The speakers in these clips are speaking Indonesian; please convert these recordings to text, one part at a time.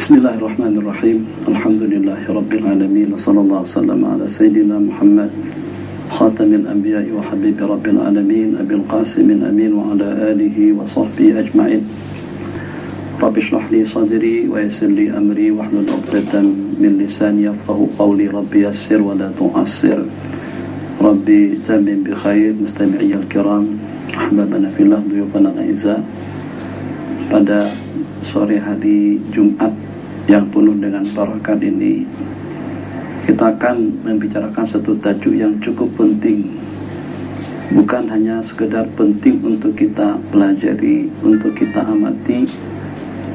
Bismillahirrahmanirrahim. Alhamdulillahirabbil alamin. Wassallallahu wasallam ala sayyidina Muhammad khatamil anbiya'i wa habibi rabbil alamin abil qasimin amin wa ala alihi wa sahbihi ajma'in. Rabbi shrah li sadri wa yassir li amri wahlul 'uqdatam min lisani yafqahu qawli. Rabbi yassir wa la tu'assir. Rabbi tamin bi khair. Mustami'iyal kiram, ahbabana fillah, duyufana a'izza. Pada sore hari Jumat yang penuh dengan barakat ini, kita akan membicarakan satu tajuk yang cukup penting. Bukan hanya sekedar penting untuk kita pelajari, untuk kita amati,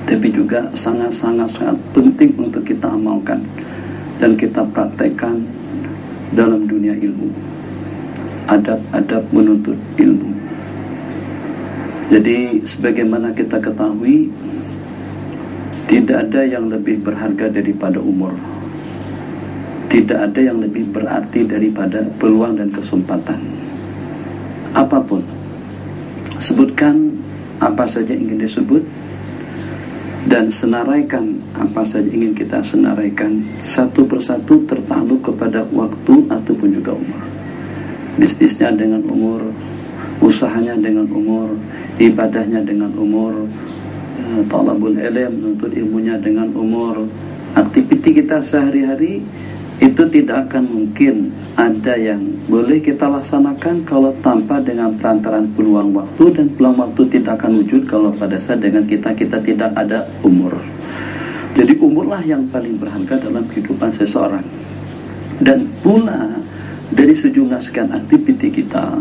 tapi juga sangat penting untuk kita amalkan dan kita praktekkan dalam dunia ilmu. Adab-adab menuntut ilmu. Jadi sebagaimana kita ketahui, tidak ada yang lebih berharga daripada umur. Tidak ada yang lebih berarti daripada peluang dan kesempatan. Apapun, sebutkan apa saja ingin disebut, dan senaraikan apa saja ingin kita senaraikan. Satu persatu tertakluk kepada waktu ataupun juga umur. Bisnisnya dengan umur, usahanya dengan umur, ibadahnya dengan umur, talabul ilm, menuntut ilmunya dengan umur. Aktiviti kita sehari-hari itu tidak akan mungkin ada yang boleh kita laksanakan kalau tanpa dengan perantaran peluang waktu, dan peluang waktu tidak akan wujud kalau pada saat dengan kita tidak ada umur. Jadi umurlah yang paling berharga dalam kehidupan seseorang. Dan pula dari sejumlah sekian aktiviti kita,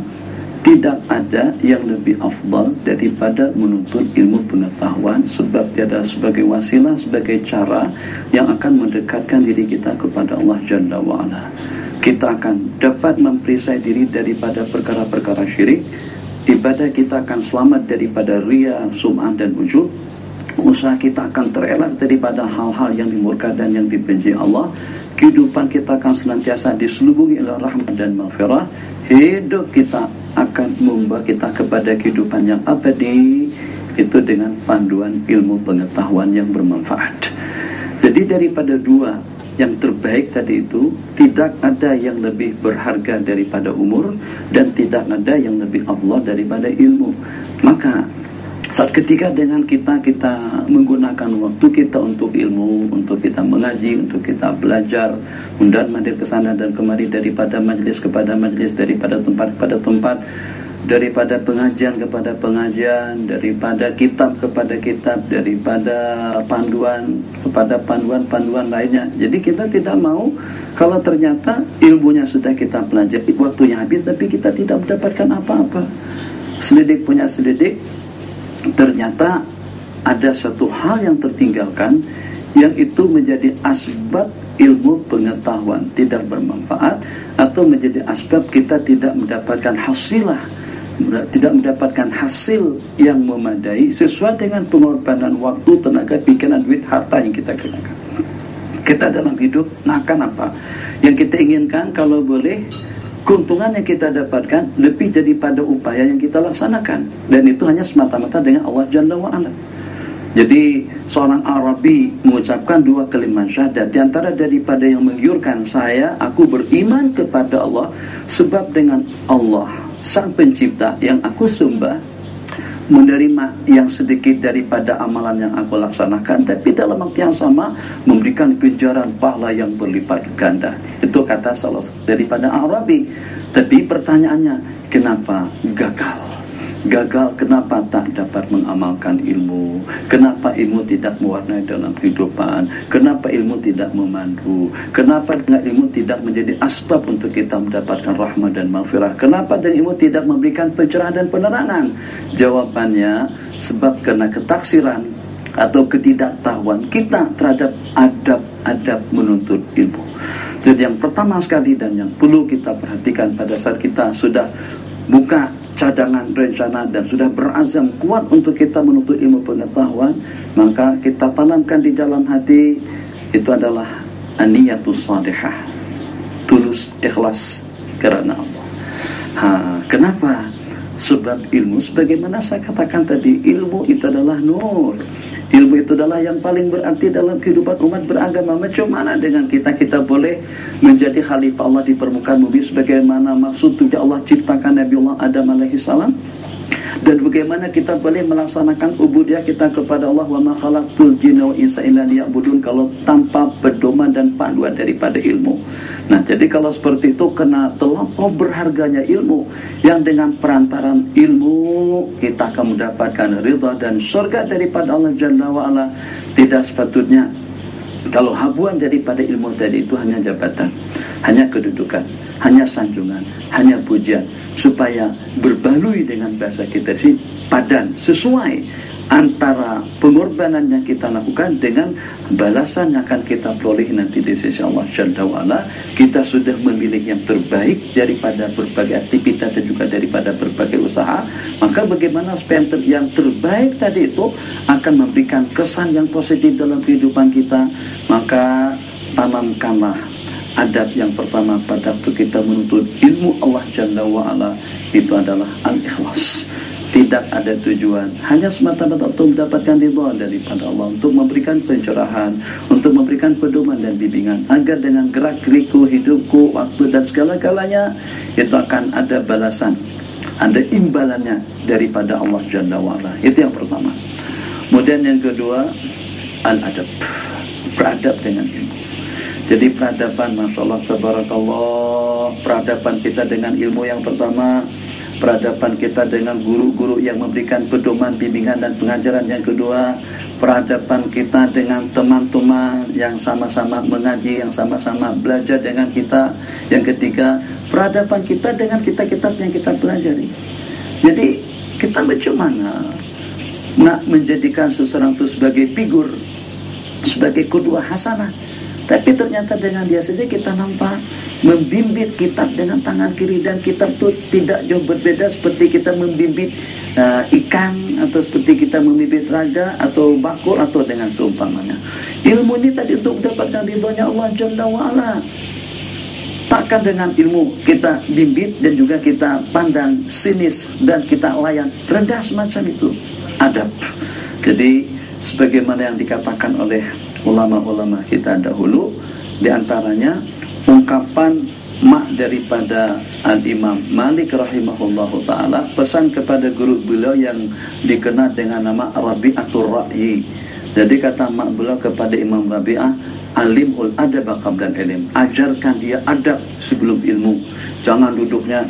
tidak ada yang lebih afdal daripada menuntut ilmu pengetahuan, sebab dia adalah sebagai wasilah, sebagai cara yang akan mendekatkan diri kita kepada Allah Jalla wa'ala. Kita akan dapat memperisai diri daripada perkara-perkara syirik. Ibadah kita akan selamat daripada riya, sum'ah dan ujub. Usaha kita akan terelak daripada hal-hal yang dimurka dan yang dibenci Allah. Kehidupan kita akan senantiasa diselubungi oleh rahmat dan maghfirah. Hidup kita akan membawa kita kepada kehidupan yang abadi, itu dengan panduan ilmu pengetahuan yang bermanfaat. Jadi daripada dua yang terbaik tadi itu, tidak ada yang lebih berharga daripada umur, dan tidak ada yang lebih afdal daripada ilmu. Maka saat ketika dengan kita menggunakan waktu kita untuk ilmu, untuk kita mengaji, untuk kita belajar, mundar-mandir ke sana dan kemari, daripada majelis kepada majelis, daripada tempat kepada tempat, daripada pengajian kepada pengajian, daripada kitab kepada kitab, daripada panduan kepada panduan lainnya. Jadi kita tidak mau kalau ternyata ilmunya sudah kita pelajari, waktunya habis, tapi kita tidak mendapatkan apa-apa. Selidik punya selidik, ternyata ada satu hal yang tertinggalkan, yang itu menjadi asbab ilmu pengetahuan tidak bermanfaat, atau menjadi asbab kita tidak mendapatkan hasilah, tidak mendapatkan hasil yang memadai sesuai dengan pengorbanan waktu, tenaga, pikiran, duit, harta yang kita kenakan. Kita dalam hidup akan apa yang kita inginkan, kalau boleh keuntungan yang kita dapatkan lebih daripada upaya yang kita laksanakan, dan itu hanya semata-mata dengan Allah Jalla wa'ala. Jadi seorang Arabi mengucapkan dua kalimat syahadat, di antara daripada yang menggiurkan saya, aku beriman kepada Allah, sebab dengan Allah Sang Pencipta yang aku sembah, menerima yang sedikit daripada amalan yang aku laksanakan, tapi dalam waktu yang sama memberikan ganjaran pahala yang berlipat ganda. Itu kata salah daripada Arabi. Tapi pertanyaannya, kenapa gagal? Kenapa tak dapat mengamalkan ilmu? Kenapa ilmu tidak mewarnai dalam kehidupan? Kenapa ilmu tidak memandu? Kenapa dengan ilmu tidak menjadi asbab untuk kita mendapatkan rahmat dan maghfirah? Kenapa dengan ilmu tidak memberikan pencerahan dan penerangan? Jawabannya, sebab karena ketaksiran atau ketidaktahuan kita terhadap adab-adab menuntut ilmu. Jadi yang pertama sekali dan yang perlu kita perhatikan pada saat kita sudah buka cadangan rencana dan sudah berazam kuat untuk kita menuntut ilmu pengetahuan, maka kita tanamkan di dalam hati, itu adalah aniyatus salihah, tulus, ikhlas karena Allah. Kenapa? Sebab ilmu, sebagaimana saya katakan tadi, ilmu itu adalah nur. Ilmu itu adalah yang paling berarti dalam kehidupan umat beragama. Macam mana dengan kita boleh menjadi khalifah Allah di permukaan bumi sebagaimana maksud tujuan Allah ciptakan Nabiullah Adam alaihi salam? Dan bagaimana kita boleh melaksanakan ubudiyah kita kepada Allah, wa ma khalaqtul jinna wal insa illa liya'budun, kalau tanpa pedoman dan panduan daripada ilmu. Nah, jadi kalau seperti itu kena terlampau berharganya ilmu, yang dengan perantaran ilmu kita akan mendapatkan ridha dan surga daripada Allah Jalla wa Ala. Tidak sepatutnya kalau habuan daripada ilmu tadi itu hanya jabatan, hanya kedudukan, hanya sanjungan, hanya pujian, supaya berbaloi dengan bahasa kita sih padan, sesuai antara pengorbanan yang kita lakukan dengan balasan yang akan kita peroleh nanti di sisi Allah Jalla wa'ala. Kita sudah memilih yang terbaik daripada berbagai aktivitas dan juga daripada berbagai usaha, maka bagaimana supaya yang terbaik tadi itu akan memberikan kesan yang positif dalam kehidupan kita. Maka tanamkanlah adab yang pertama pada waktu kita menuntut ilmu Allah Jalla wa'ala, itu adalah al-ikhlas. Tidak ada tujuan, hanya semata-mata untuk mendapatkan ridha daripada Allah, untuk memberikan pencerahan, untuk memberikan pedoman dan bimbingan, agar dengan gerak-gerikku, hidupku, waktu dan segala-galanya itu akan ada balasan, ada imbalannya daripada Allah Jalla wa'ala. Itu yang pertama. Kemudian yang kedua, al-adab, beradab dengan ilmu. Jadi peradaban, Masya Allah, Tabarakallah, peradaban kita dengan ilmu yang pertama, peradaban kita dengan guru-guru yang memberikan pedoman, bimbingan dan pengajaran yang kedua, peradaban kita dengan teman-teman yang sama-sama mengaji, yang sama-sama belajar dengan kita yang ketiga, peradaban kita dengan kitab-kitab yang kita pelajari. Jadi kita bagaimana nak menjadikan seseorang itu sebagai figur, sebagai qudwah hasanah, tapi ternyata dengan dia saja kita nampak membimbit kitab dengan tangan kiri, dan kitab itu tidak jauh berbeda seperti kita membimbit ikan, atau seperti kita membimbit raga atau bakul, atau dengan seumpamanya. Ilmu ini tadi untuk mendapatkan ridhonya Allah Jalla wa'ala. Takkan dengan ilmu kita bimbit dan juga kita pandang sinis dan kita layan rendah semacam itu. Adab. Jadi sebagaimana yang dikatakan oleh ulama-ulama kita dahulu, diantaranya ungkapan mak daripada Al-Imam Malik rahimahullahu ta'ala, pesan kepada guru beliau yang dikenal dengan nama Rabi'atul Ra'yi. Jadi kata mak beliau kepada Imam Rabi'ah, alimul adab qabla ilm, ajarkan dia adab sebelum ilmu. Jangan duduknya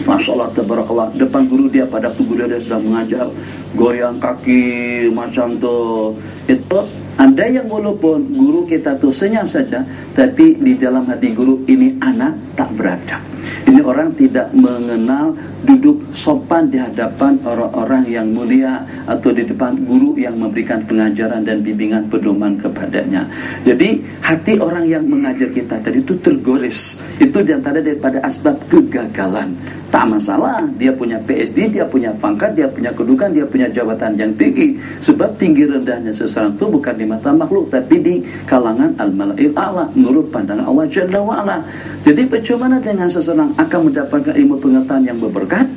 Masya Allah, Tabarakallah, depan guru dia, pada waktu guru dia sedang mengajar, goyang kaki macam tu. Itu ada yang walaupun guru kita tuh senyum saja, tapi di dalam hati guru ini anak tak beradab. Ini orang tidak mengenal duduk sopan di hadapan orang-orang yang mulia, atau di depan guru yang memberikan pengajaran dan bimbingan pedoman kepadanya. Jadi hati orang yang mengajar kita tadi itu tergores. Itu diantara daripada asbab kegagalan. Tak masalah, dia punya PSD, dia punya pangkat, dia punya kedudukan, dia punya jabatan yang tinggi. Sebab tinggi rendahnya seseorang itu bukan di mata makhluk, tapi di kalangan al-mala'il a'la, menurut pandangan Allah Jalla wa'ala. Jadi bagaimana dengan seseorang akan mendapatkan ilmu pengetahuan yang berberkat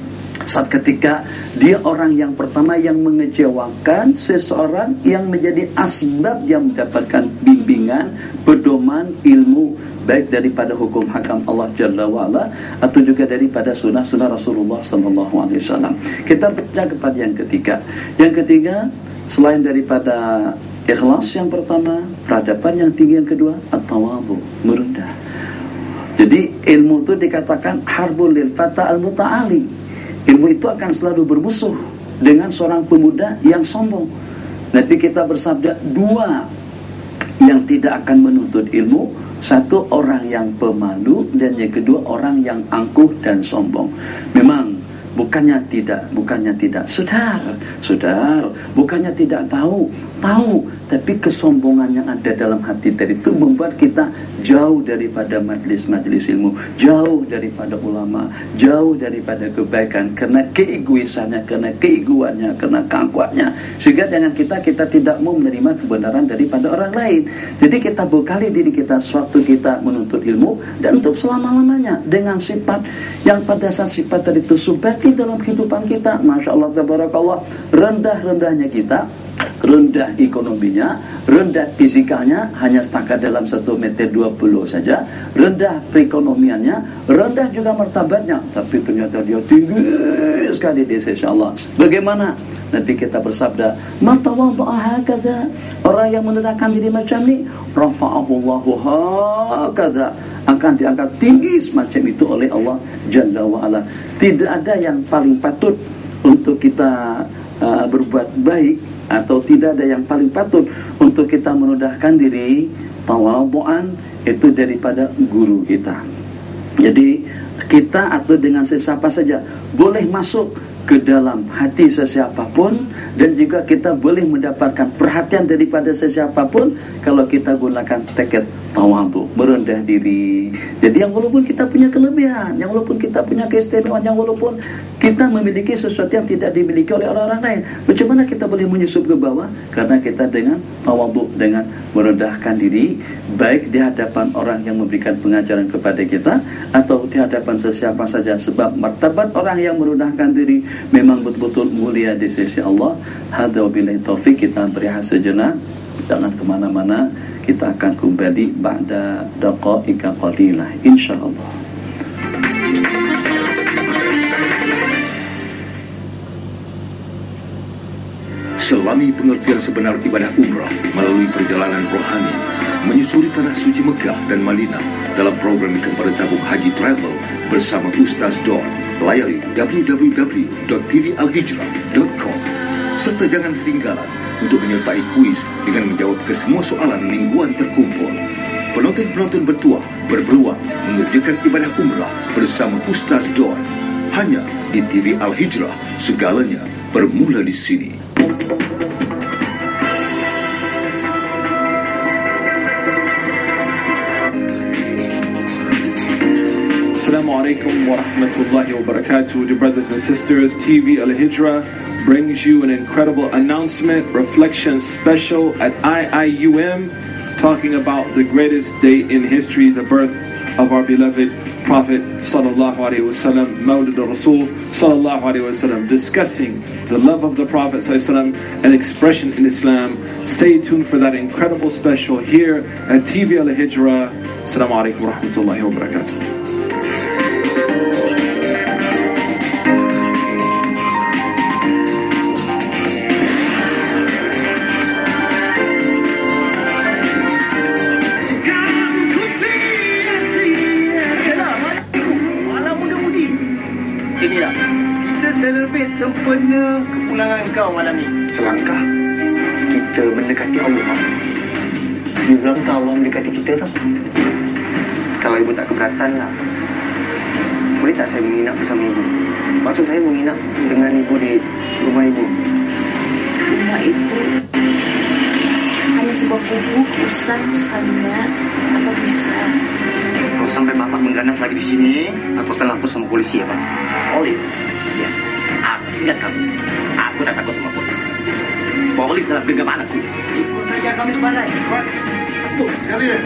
saat ketika dia orang yang pertama yang mengecewakan seseorang yang menjadi asbab yang mendapatkan bimbingan, pedoman, ilmu, baik daripada hukum hakam Allah Jalla wa'ala atau juga daripada sunnah-sunnah Rasulullah SAW. Kita baca kepada yang ketiga. Yang ketiga, selain daripada ikhlas yang pertama, peradaban yang tinggi yang kedua, at-tawadhu, merendah. Jadi ilmu itu dikatakan harbul lil fata al-muta'ali. Ilmu itu akan selalu bermusuh dengan seorang pemuda yang sombong. Nanti kita bersabda, dua yang tidak akan menuntut ilmu, satu orang yang pemalu, dan yang kedua orang yang angkuh dan sombong. Memang bukannya tidak saudara, bukannya tidak tahu, tapi kesombongan yang ada dalam hati tadi itu membuat kita jauh daripada majlis-majlis ilmu, jauh daripada ulama, jauh daripada kebaikan, karena keegoisannya, karena keegoannya, karena keangkuhannya, sehingga dengan kita tidak mau menerima kebenaran daripada orang lain. Jadi kita bekali diri kita sewaktu kita menuntut ilmu, dan untuk selama-lamanya dengan sifat yang pada saat sifat tadi itu subjektif dalam kehidupan kita. Masya Allah, Tabarakallah, rendah-rendahnya kita, rendah ekonominya, rendah fizikalnya, hanya setakat dalam 1,20 meter saja, rendah perekonomiannya, rendah juga martabatnya, tapi ternyata dia tinggi sekali di sisi Allah. Bagaimana? Nabi kita bersabda, "Man tawadda'a hakaza," orang yang merendahkan diri macam ni, rafa'ahu Allahu hakaza, akan diangkat tinggi semacam itu oleh Allah Jalla wa Ala. Tidak ada yang paling patut untuk kita berbuat baik, atau tidak ada yang paling patut untuk kita merendahkan diri tawadhu'an itu daripada guru kita. Jadi kita atau dengan sesiapa saja boleh masuk ke dalam hati sesiapapun, dan juga kita boleh mendapatkan perhatian daripada sesiapapun kalau kita gunakan tekad tawadhu, merendah diri. Jadi yang walaupun kita punya kelebihan, yang walaupun kita punya keistimewaan, yang walaupun kita memiliki sesuatu yang tidak dimiliki oleh orang-orang lain, macam mana kita boleh menyusup ke bawah? Karena kita dengan tawadhu, dengan merendahkan diri, baik di hadapan orang yang memberikan pengajaran kepada kita atau di hadapan sesiapa saja. Sebab martabat orang yang merendahkan diri memang betul-betul mulia di sisi Allah. Hadza wabillahi taufik. Kita berehat sejenak, jangan kemana-mana. Kita akan kembali ba'da daqa'iqa qalilah, insyaallah. Selami pengertian sebenar ibadah umrah melalui perjalanan rohani menyusuri tanah suci Mekah dan Madinah dalam program Kembali Tabung Haji Travel bersama Ustaz Don. Layari www.tvalhijrah.com serta jangan ketinggalan untuk menyertai kuis dengan menjawab ke semua soalan mingguan terkumpul. Penonton-penonton bertuah berpeluang mengerjakan ibadah umrah bersama Ustaz Don. Hanya di TV Al-Hijrah, segalanya bermula di sini. Assalamualaikum warahmatullahi wabarakatuh. Dear brothers and sisters, TV Al-Hijrah brings you an incredible announcement, reflection special at IIUM, talking about the greatest day in history, the birth of our beloved Prophet sallallahu alaihi wasallam, Mawlid al-Rasul sallallahu alaihi wasallam, discussing the love of the Prophet sallallahu alaihi wasallam, an expression in Islam. Stay tuned for that incredible special here at TV Al-Hijrah. Assalamu alaikum warahmatullahi wabarakatuh. Sempurna kepulangan kau malam ni. Selangkah kita mendekati Allah, sebelum Allah mendekati kita tau. Kalau ibu tak keberatan lah, boleh tak saya menginap bersama ibu? Maksud saya menginap dengan ibu di rumah ibu. Rumah ibu hanya sebuah kubu usang hanya apa bisa. Kalau sampai bapak mengganas lagi di sini, aku akan lapor sama polisi ya pak. Polis? Ya. Ingat kamu, aku tak takut sama polis. Polis dalam genggaman aku. Ikut saja kami ke balai. Tuh, cari deh.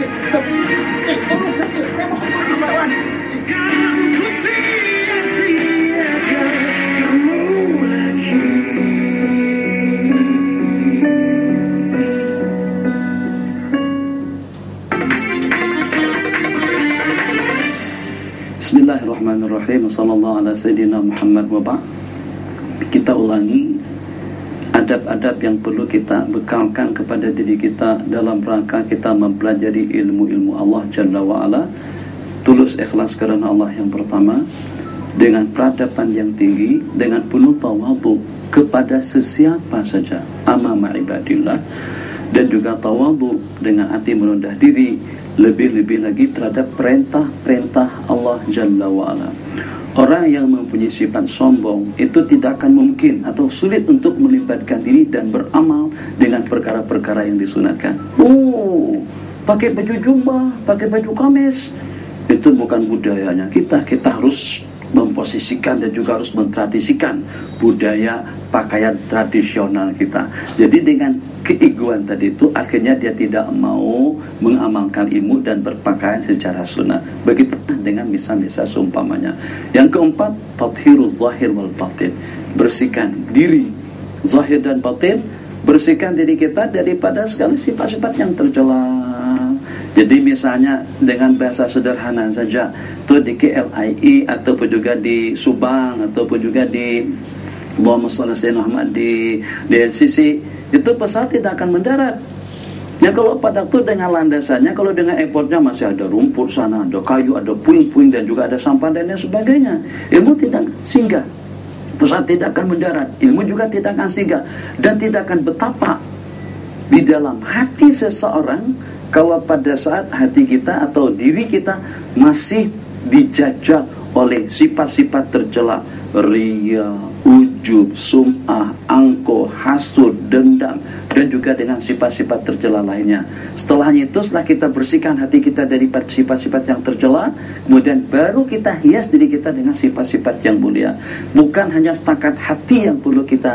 Tolong saja. Saya mau kemana, Mbak Wan? Ku sia-siakan kamu lagi. Bismillahirrahmanirrahim. Sallallahu ala sayyidina Muhammad wa ba'd. Kita ulangi adab-adab yang perlu kita bekalkan kepada diri kita dalam rangka kita mempelajari ilmu-ilmu Allah Jalla wa'ala. Tulus ikhlas kerana Allah yang pertama, dengan peradaban yang tinggi, dengan penuh tawadhu kepada sesiapa saja amama ibadillah, dan juga tawadhu dengan hati merendah diri, lebih-lebih lagi terhadap perintah-perintah Allah Jalla wa'ala. Orang yang mempunyai sifat sombong itu tidak akan mungkin atau sulit untuk melibatkan diri dan beramal dengan perkara-perkara yang disunatkan. Pakai baju jubah, pakai baju kamis, itu bukan budayanya kita. Kita harus memposisikan dan juga harus mentradisikan budaya pakaian tradisional kita. Jadi dengan keegoan tadi itu akhirnya dia tidak mau mengamalkan ilmu dan berpakaian secara sunnah. Begitu dengan misal-misal seumpamanya. Yang keempat, tathhiruz zahir wal batin, bersihkan diri zahir dan batin bersihkan diri kita daripada segala sifat-sifat yang tercela. Jadi misalnya dengan bahasa sederhana saja, tuh di KLII ataupun juga di Subang ataupun juga di Muhammad Muhammad di LCC, itu pesawat tidak akan mendarat. Ya kalau pada waktu dengan landasannya, kalau dengan airportnya masih ada rumput sana, ada kayu, ada puing-puing dan juga ada sampah dan lain sebagainya, ilmu tidak singgah. Pesawat tidak akan mendarat, ilmu juga tidak akan singgah, dan tidak akan betapa di dalam hati seseorang kalau pada saat hati kita atau diri kita masih dijajah oleh sifat-sifat tercela, riya, ujub, sum'ah, angkuh, hasud, dendam, dan juga dengan sifat-sifat tercela lainnya. Setelahnya itu, setelah kita bersihkan hati kita dari sifat-sifat yang tercela, kemudian baru kita hias diri kita dengan sifat-sifat yang mulia. Bukan hanya setakat hati yang perlu kita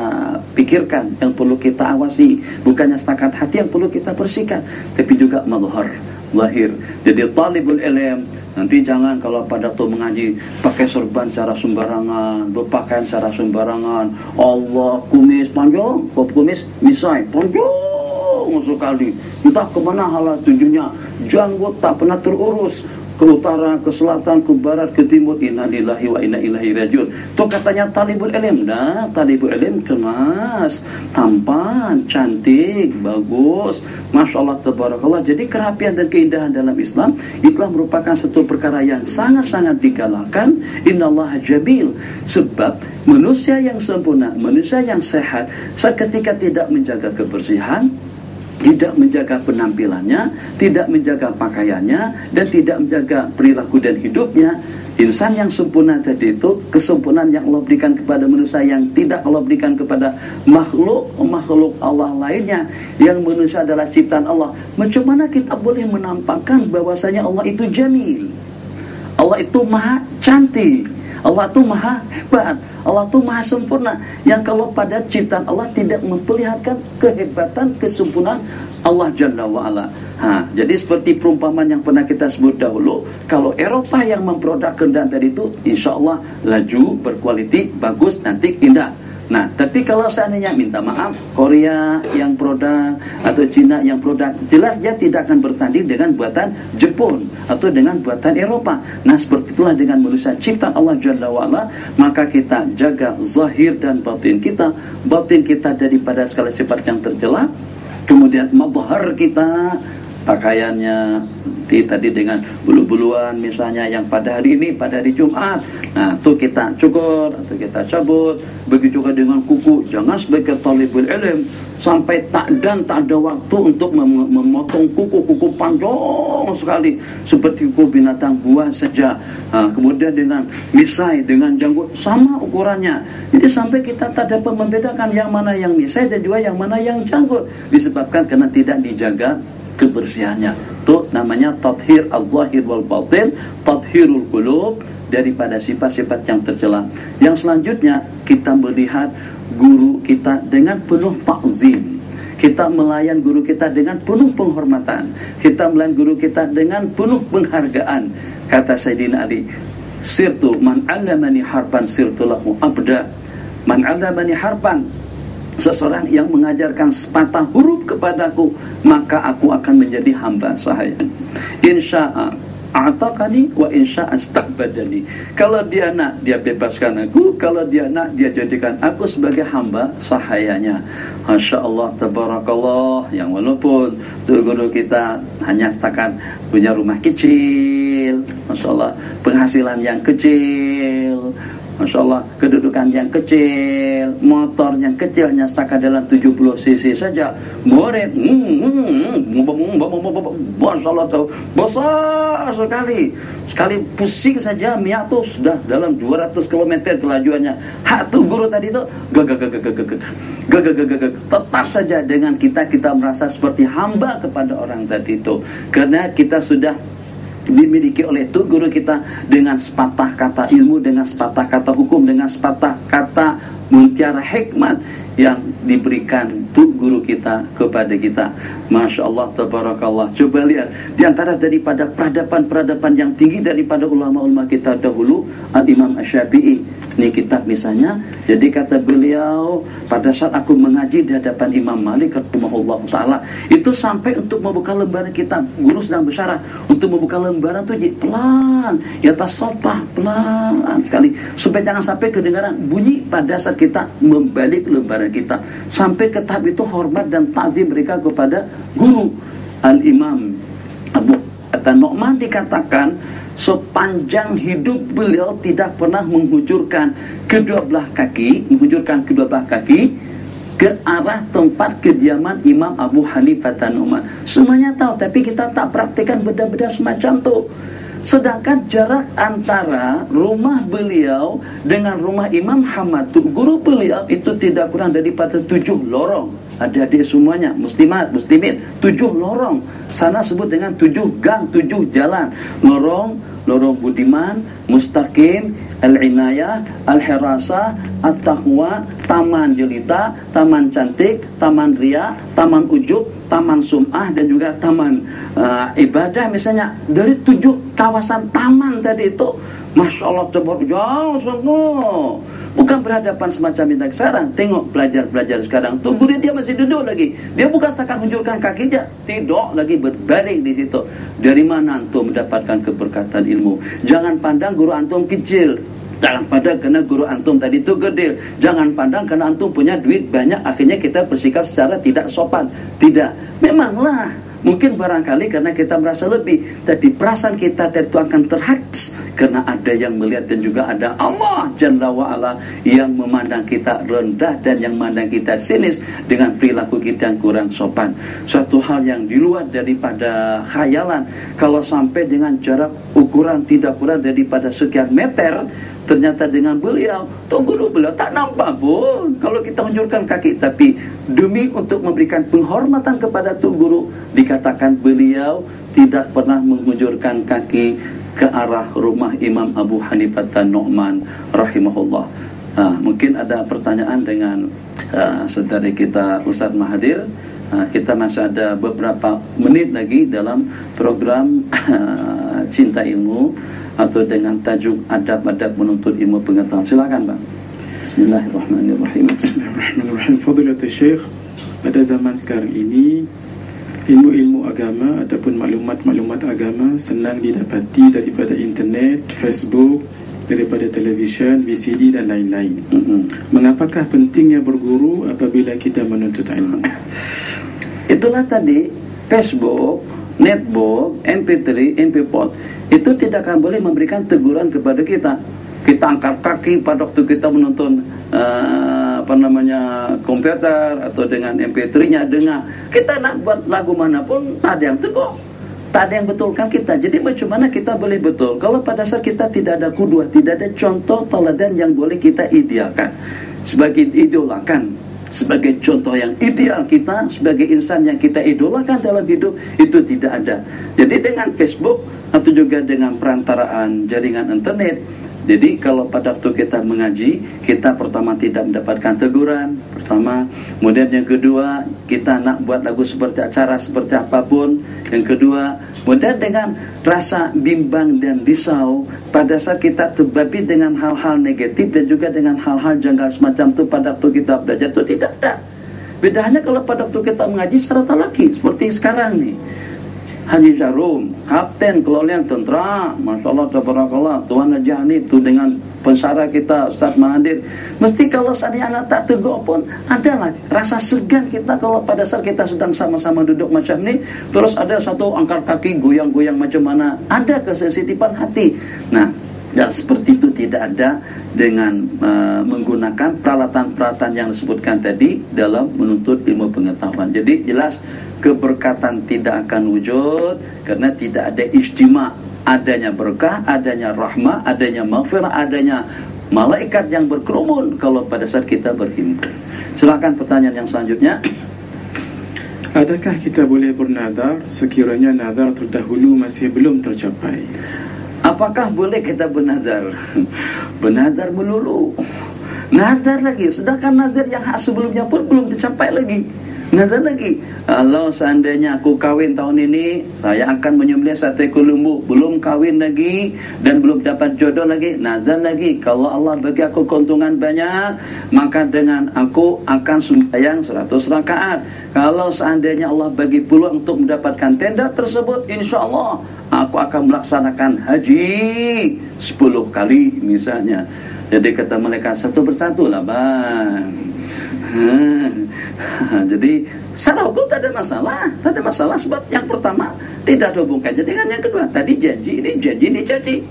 pikirkan, yang perlu kita awasi, bukannya setakat hati yang perlu kita bersihkan, tapi juga mazhar, lahir. Jadi talibul ilm nanti jangan kalau pada tuh mengaji pakai sorban secara sembarangan, berpakaian secara sembarangan. Allah, kumis panjang, kumis misai panjang sekali, entah kemana hala tujuannya, janggut tak pernah terurus, ke utara, ke selatan, ke barat, ke timur. Inna lillahi wa inna ilaihi rajiun. Itu katanya talibul ilm. Nah, talibul ilm kemas, tampan, cantik, bagus, Masya Allah, tabarakallah. Jadi kerapian dan keindahan dalam Islam itulah merupakan satu perkara yang sangat-sangat digalakkan. Innallaha jabil. Sebab manusia yang sempurna, manusia yang sehat, seketika tidak menjaga kebersihan, tidak menjaga penampilannya, tidak menjaga pakaiannya, dan tidak menjaga perilaku dan hidupnya, insan yang sempurna tadi itu, kesempurnaan yang Allah berikan kepada manusia yang tidak Allah berikan kepada makhluk Allah lainnya, yang manusia adalah ciptaan Allah. Macam mana kita boleh menampakkan bahwasanya Allah itu jamil, Allah itu maha cantik, Allah itu maha hebat, Allah itu maha sempurna, yang kalau pada ciptaan Allah tidak memperlihatkan kehebatan, kesempurnaan Allah Jalla wa'ala. Jadi seperti perumpamaan yang pernah kita sebut dahulu, kalau Eropa yang memproduk kendaraan tadi itu, insya Allah laju, berkualiti, bagus, cantik, indah. Nah, tapi kalau seandainya minta maaf, Korea yang produk atau Cina yang produk, jelas dia tidak akan bertanding dengan buatan Jepun atau dengan buatan Eropa. Nah, seperti itulah dengan manusia ciptaan Allah Jalla wa'ala. Maka kita jaga zahir dan batin kita daripada segala sifat yang tercela. Kemudian mazhar kita, pakaiannya tadi dengan bulu-buluan misalnya yang pada hari ini, pada hari Jumat, nah itu kita cukur atau kita cabut. Begitu juga dengan kuku, jangan sebagai talibul ilm sampai tak ada waktu untuk memotong kuku panjang sekali seperti kuku binatang buas saja. Kemudian dengan misai, dengan janggut sama ukurannya. Jadi sampai kita tak dapat membedakan yang mana yang misai dan juga yang mana yang janggut, disebabkan karena tidak dijaga kebersihannya. Itu namanya tathhir al-zahir wal batin, tathhirul qulub, daripada sifat-sifat yang tercela. Yang selanjutnya, kita melihat guru kita dengan penuh takzim. Kita melayan guru kita dengan penuh penghormatan. Kita melayan guru kita dengan penuh penghargaan. Kata Sayyidina Ali, sirtu man 'allamani harban sirtu lahu abda. Man 'allamani harban, seseorang yang mengajarkan sepatah huruf kepadaku, maka aku akan menjadi hamba sahaya. Insya'a a'taqani wa insya'a asta'badani. Kalau dia nak, dia bebaskan aku. Kalau dia nak, dia jadikan aku sebagai hamba sahayanya. Masya Allah, tabarakallah. Yang walaupun tuh guru kita hanya setakat punya rumah kecil, Masya Allah, penghasilan yang kecil, Masya Allah, kedudukan yang kecil, motor yang kecil, hanya setakat dalam 70 cc saja, murid, Masya Allah, besar sekali pusing saja, miatu sudah dalam 200 km kelajuannya. Tuh guru tadi itu tetap saja dengan kita merasa seperti hamba kepada orang tadi itu, karena kita sudah dimiliki oleh itu guru kita dengan sepatah kata ilmu, dengan sepatah kata hukum, dengan sepatah kata mutiara hikmat yang diberikan tuh guru kita kepada kita. Masya Allah, tabarakallah. Coba lihat, di antara daripada peradaban-peradaban yang tinggi daripada ulama-ulama kita dahulu, Al-Imam Asy-Syafi'i. Ini kitab misalnya, jadi kata beliau, pada saat aku mengaji di hadapan Imam Malik rahimahullah ta'ala, itu sampai untuk membuka lembaran kitab, guru sedang bersyarah, untuk membuka lembaran itu pelan, ya tasofah, pelan sekali, supaya jangan sampai kedengaran bunyi pada saat kita membalik lembaran kita. Sampai ke tahap itu hormat dan ta'zim mereka kepada guru. Al-Imam Abu An-Nu'man dikatakan sepanjang hidup beliau tidak pernah menghujurkan kedua belah kaki ke arah tempat kediaman Imam Abu Hanifah An-Nu'man. Semuanya tahu, tapi kita tak praktikkan benda-benda semacam itu. Sedangkan jarak antara rumah beliau dengan rumah Imam Hamad, guru beliau, itu tidak kurang daripada 7 lorong. Adik-adik semuanya, muslimat, muslimin, 7 lorong. Sana sebut dengan 7 gang, 7 jalan. Lorong Budiman, Mustaqim, Al-Inayah, Al-Hirasah, At-Taqwa, Taman Jelita, Taman Cantik, Taman Ria, Taman Ujub, Taman Sum'ah, dan juga Taman Ibadah misalnya. Dari 7 kawasan taman tadi itu, Masya Allah, jauh sungguh. Bukan berhadapan semacam ini sekarang. Tengok pelajar-pelajar sekarang, tunggu dia masih duduk lagi. Dia bukan seakan hunjurkan kakinya, tidak lagi berbaring di situ. Dari mana antum mendapatkan keberkatan ilmu? Jangan pandang guru antum kecil, jangan pandang karena guru antum tadi itu gede. Jangan pandang karena antum punya duit banyak, akhirnya kita bersikap secara tidak sopan. Tidak, memanglah mungkin barangkali karena kita merasa lebih, tapi perasaan kita itu akan terhaks karena ada yang melihat, dan juga ada Allah Jalla wa'ala yang memandang kita rendah dan yang memandang kita sinis dengan perilaku kita yang kurang sopan. Suatu hal yang di luar daripada khayalan. Kalau sampai dengan jarak ukuran tidak kurang daripada sekian meter, ternyata dengan beliau, tuh guru beliau tak nampak pun kalau kita hunjurkan kaki, tapi demi untuk memberikan penghormatan kepada tuh guru, dikatakan beliau tidak pernah menghunjurkan kaki ke arah rumah Imam Abu Hanifah An-Nu'man rahimahullah. Mungkin ada pertanyaan dengan saudari kita Ustaz Mahathir. Kita masih ada beberapa menit lagi dalam program Cinta Ilmu atau dengan tajuk adab-adab menuntut ilmu pengetahuan. Silakan Bang. Bismillahirrahmanirrahim. Bismillahirrahmanirrahim. Fadilatul Syekh, pada zaman sekarang ini ilmu-ilmu agama ataupun maklumat-maklumat agama senang didapati daripada internet, Facebook, daripada televisyen, VCD dan lain-lain. Mengapakah pentingnya berguru apabila kita menuntut ilmu? Itulah tadi, Facebook, netbook, MP3, MP4 itu tidak akan boleh memberikan teguran kepada kita. Kita angkat kaki pada waktu kita menonton komputer atau dengan MP3-nya, dengar. Kita nak buat lagu manapun tak ada yang tegur, tak ada yang betulkan kita. Jadi macam mana kita boleh betul kalau pada saat kita tidak ada qudwah, tidak ada contoh teladan yang boleh kita idealkan sebagai idolakan, sebagai contoh yang ideal kita, sebagai insan yang kita idolakan dalam hidup, itu tidak ada. Jadi dengan Facebook atau juga dengan perantaraan jaringan internet, jadi kalau pada waktu kita mengaji, kita pertama tidak mendapatkan teguran, pertama. Kemudian yang kedua, kita nak buat lagu seperti acara seperti apapun. Yang kedua, kemudian dengan rasa bimbang dan risau pada saat kita terbabi dengan hal-hal negatif dan juga dengan hal-hal janggal semacam itu pada waktu kita belajar, itu tidak ada. Bedanya kalau pada waktu kita mengaji secara talaki seperti sekarang nih. Haji Syarum, Kapten Kelolian Tentera, Masya Allah, tabarakallah, Tuan Haji Hanif, itu dengan pensara kita Ustaz Mahathir. Mesti kalau seandainya anak tak tegur pun adalah rasa segan kita kalau pada saat kita sedang sama-sama duduk macam ni, terus ada satu angkat kaki goyang-goyang macam mana, ada kesensitifan hati. Nah, dan seperti itu tidak ada dengan menggunakan peralatan-peralatan yang disebutkan tadi dalam menuntut ilmu pengetahuan. Jadi jelas keberkatan tidak akan wujud karena tidak ada ijtima', adanya berkah, adanya rahmah, adanya maghfirah, adanya malaikat yang berkerumun kalau pada saat kita berhimpun. Silakan pertanyaan yang selanjutnya. Adakah kita boleh bernazar sekiranya nazar terdahulu masih belum tercapai? Apakah boleh kita bernazar? Bernazar melulu. nazar lagi, sedangkan nazar yang hak sebelumnya pun belum tercapai lagi. Nazar lagi, kalau seandainya aku kawin tahun ini, saya akan menyembelih satu ekor lembu. Belum kawin lagi dan belum dapat jodoh lagi, nazar lagi, kalau Allah bagi aku keuntungan banyak, maka dengan aku akan sembahyang 100 rakaat. Kalau seandainya Allah bagi peluang untuk mendapatkan tenda tersebut, insya Allah aku akan melaksanakan haji 10 kali misalnya. Jadi kata mereka, satu persatu lah bang. Jadi secara hukum tak ada masalah, sebab yang pertama tidak ada hubungannya dengan yang kedua. Tadi janji, ini janji.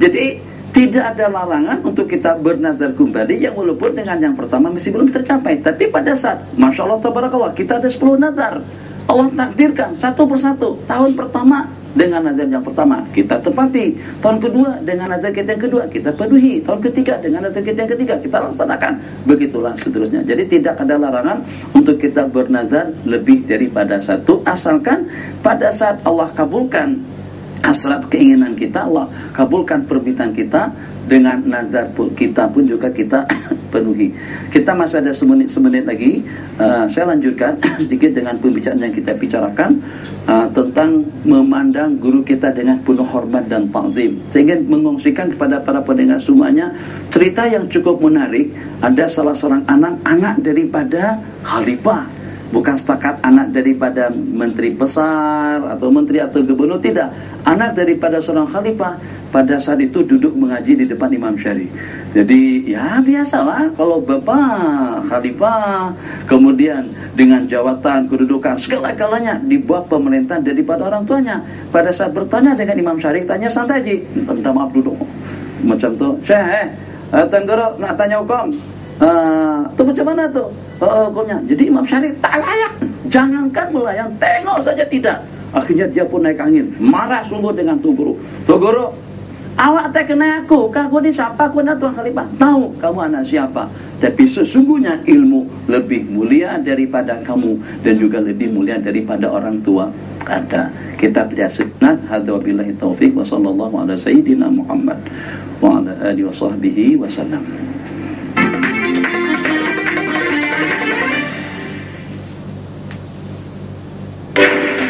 Jadi tidak ada larangan untuk kita bernazar kembali yang walaupun dengan yang pertama masih belum tercapai. Tapi pada saat, Masya Allah, tabarakallah, kita ada 10 nazar, Allah takdirkan satu persatu. Tahun pertama dengan nazar yang pertama kita tepati, tahun kedua dengan nazar kita yang kedua kita penuhi, tahun ketiga dengan nazar kita yang ketiga kita laksanakan, begitulah seterusnya. Jadi tidak ada larangan untuk kita bernazar lebih daripada satu, asalkan pada saat Allah kabulkan hasrat keinginan kita, Allah kabulkan permintaan kita, dengan nazar pun kita pun juga kita penuhi. Kita masih ada semenit lagi. Saya lanjutkan sedikit dengan pembicaraan yang kita bicarakan tentang memandang guru kita dengan penuh hormat dan ta'zim. Saya ingin mengungsikan kepada para pendengar semuanya cerita yang cukup menarik. Ada salah seorang anak daripada khalifah, bukan setakat anak daripada menteri besar atau menteri atau gubernur, tidak. Anak daripada seorang khalifah pada saat itu duduk mengaji di depan Imam Syari. Jadi ya biasalah kalau bapak khalifah kemudian dengan jawatan, kedudukan, segala-galanya di bawah pemerintahan daripada orang tuanya. Pada saat bertanya dengan Imam Syari, tanya santai ji, minta maaf duduk macam tu. Syekh, tenggoro nak tanya hukum. Tu macam mana tu? Hukumnya. Jadi Imam Syari tak layak, jangankan melayang, tengok saja tidak. Akhirnya dia pun naik angin, marah sungguh dengan tu guru. Tu guru, awak tak kenal aku, kau ni siapa? Aku nak Tuan Khalifah. Tahu kamu anak siapa? Tapi sesungguhnya ilmu lebih mulia daripada kamu dan juga lebih mulia daripada orang tua ada. Kita berjasibnat. Hadza wabillahi taufiq wa sallallahu ala sayyidina Muhammad wa ala alihi wa sahbihi wa sallam.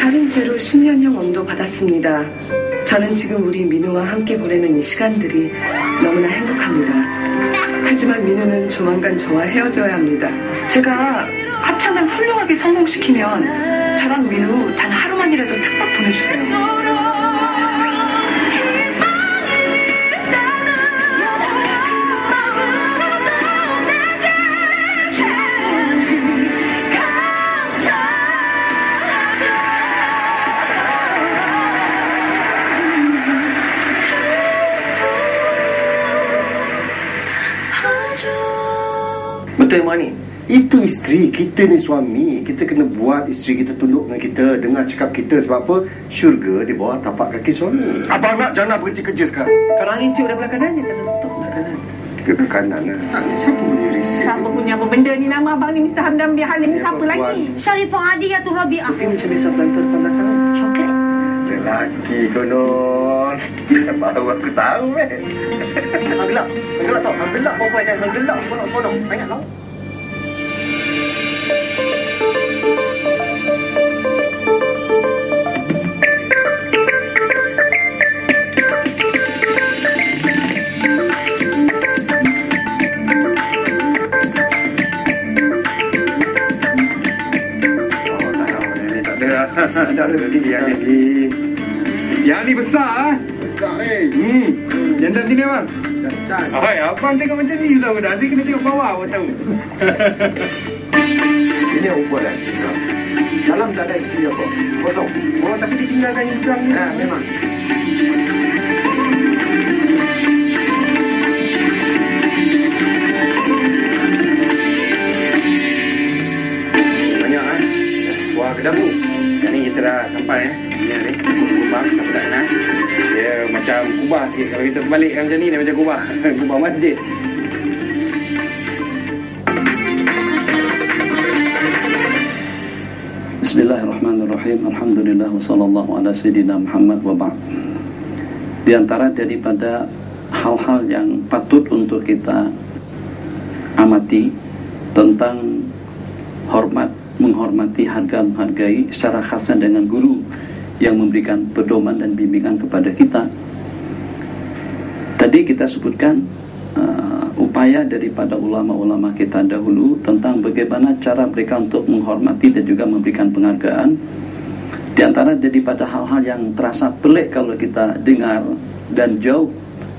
살인죄로 10년형 엄도 받았습니다. 저는 지금 우리 민우와 함께 보내는 이 시간들이 너무나 행복합니다. 하지만 민우는 조만간 저와 헤어져야 합니다. 제가 합창단 훌륭하게 성공시키면 저랑 민우 단 하루만이라도 특박 보내주세요. Betul Mak ni? Itu isteri, kita ni suami. Kita kena buat isteri kita tunduk dengan kita, dengar cakap kita. Sebab apa? Syurga di bawah tapak kaki suami. Abang nak jangan berhenti kerja sekarang. Kalau angin tiup dari belah kanan, dia kena tutup belah kanan. Kita ke kanan lah. Siapa punya risik? Siapa punya apa benda ni? Nama abang ni Mr. Hamdan bin Halim ni siapa lagi? Sharifah Adiyatul Rabi'ah. Tapi macam biasa pelan-pelan depan belakang. Coklat. Lelaki konon. Baru aku tahu Hang gelap tau. Hang gelap perempuan dan hang gelap seronok-seronok. Ingat tau. Ada rezeki yang ni besar Besar ni. Jantan sini bang. Hai, abang tengok macam ni tau. Nanti kena tengok bawah awak tahu. Ini yang buat lah. Dalam tak ada isi apa. Kosong. Oh, tapi ditinggalkan insang ni. Memang. Banyak buah kedabu. Yang ni kita dah sampai Ini ni kubah sampai dah kenal. Dia macam kubah sikit. Kalau kita terbalikkan macam ni dia macam kubah. Kubah masjid. Bismillahirrahmanirrahim. Alhamdulillah wassallallahu ala sayyidina Muhammad wa ba'd. Di antara daripada hal-hal yang patut untuk kita amati tentang menghormati, menghargai secara khasnya dengan guru yang memberikan pedoman dan bimbingan kepada kita. Tadi kita sebutkan upaya daripada ulama-ulama kita dahulu tentang bagaimana cara mereka untuk menghormati dan juga memberikan penghargaan. Di antara daripada hal-hal yang terasa pelik kalau kita dengar dan jauh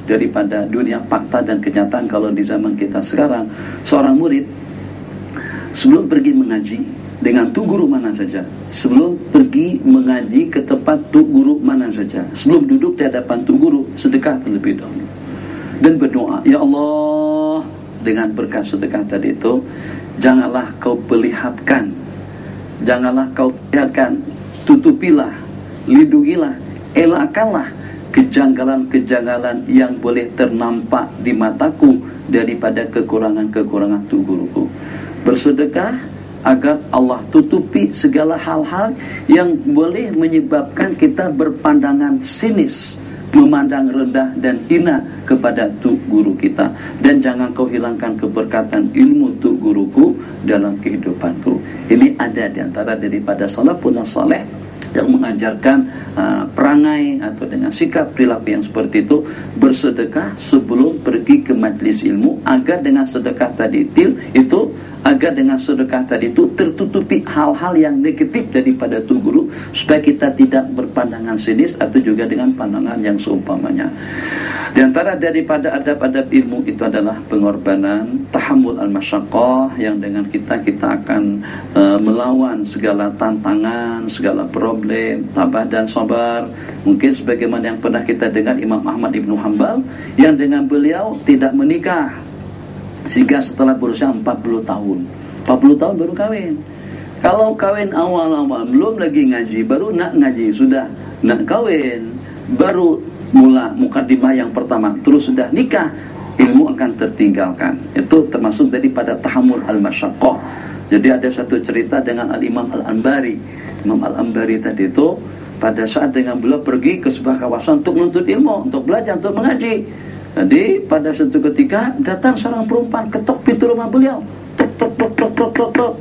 daripada dunia fakta dan kenyataan kalau di zaman kita sekarang, seorang murid sebelum pergi mengaji dengan tu guru mana saja, sebelum pergi mengaji ke tempat tu guru mana saja, sebelum duduk di hadapan tu guru, sedekah terlebih dahulu dan berdoa, ya Allah, dengan berkat sedekah tadi itu, janganlah kau perlihatkan, janganlah kau lihatkan, tutupilah, lindungilah, elakkanlah kejanggalan-kejanggalan yang boleh ternampak di mataku daripada kekurangan-kekurangan tu guruku. Bersedekah agar Allah tutupi segala hal-hal yang boleh menyebabkan kita berpandangan sinis, memandang rendah dan hina kepada tu guru kita. Dan jangan kau hilangkan keberkatan ilmu tu guruku dalam kehidupanku. Ini ada di antara daripada salafun saleh yang mengajarkan perangai atau dengan sikap perilaku yang seperti itu, bersedekah sebelum pergi ke majlis ilmu, agar dengan sedekah tadi itu agar dengan sedekah tadi itu tertutupi hal-hal yang negatif daripada tu guru, supaya kita tidak berpandangan sinis atau juga dengan pandangan yang seumpamanya. Di antara daripada adab-adab ilmu itu adalah pengorbanan, tahammul al-masyaqqah, yang dengan kita akan melawan segala tantangan, segala problem, tabah dan sabar. Mungkin sebagaimana yang pernah kita dengar Imam Ahmad Ibn Hanbal, yang dengan beliau tidak menikah sehingga setelah berusia 40 tahun baru kawin. Kalau kawin awal-awal belum lagi ngaji, baru nak ngaji, sudah nak kawin, baru mula mukadimah yang pertama, terus sudah nikah, ilmu akan tertinggalkan. Itu termasuk daripada tahammul al-masyaqqah. Jadi ada satu cerita dengan Al-Imam Al-Anbari. Imam Al-Anbari tadi itu pada saat dengan beliau pergi ke sebuah kawasan untuk menuntut ilmu, untuk belajar, untuk mengaji. Jadi pada suatu ketika datang seorang perempuan, ketok pintu rumah beliau, tok tok tok tok tok tok tok,